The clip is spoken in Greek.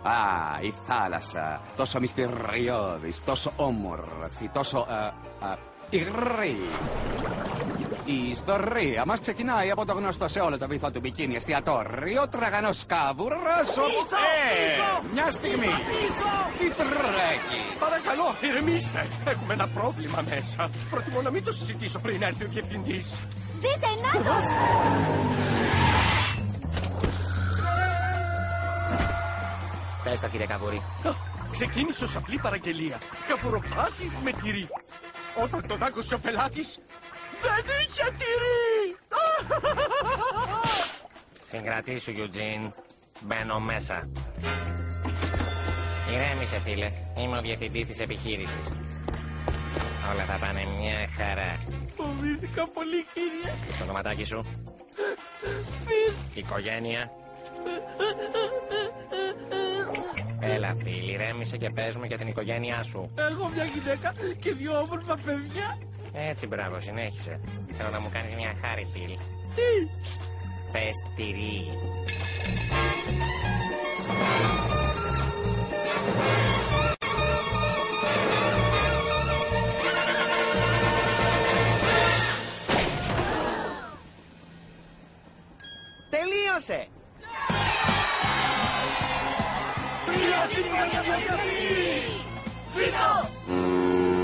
Α, η θάλασσα. Τόσο μυστηριώδης, τόσο όμορφη, τόσο... υγρή. Η ιστορία μας ξεκινάει από το γνωστό σε όλο το βυθό του μπικίνι εστιατόριο τραγανός κάβουρας όπου... μια στιγμή! Τι τρέχει! Παρακαλώ, ηρεμήστε! Έχουμε ένα πρόβλημα μέσα. Προτιμώ να μην το συζητήσω πριν έρθει ο διευθυντής. Δείτε, νάτος! Πες το, κύριε Καβούρη. Ξεκίνησε ως απλή παραγγελία. Καβουροπάτι με τυρί. Όταν το δάκωσε ο πελάτης, δεν είχε τυρί! Συγκρατήσου, Eugene. Μπαίνω μέσα. Ηρέμησε, φίλε. Είμαι ο διευθυντής της επιχείρησης. Όλα θα πάνε μια χαρά. Φοβήθηκα πολύ, κύριε. Το δωματάκι σου. Οικογένεια. Έλα, φίλ, ηρέμησε και πες μου για την οικογένειά σου. Έχω μια γυναίκα και 2 όμορφα παιδιά. Έτσι, μπράβο, συνέχισε. Θέλω να μου κάνεις μια χάρη, φίλ. Τι? Πες τυρί. Τελείωσε! Βίντεο!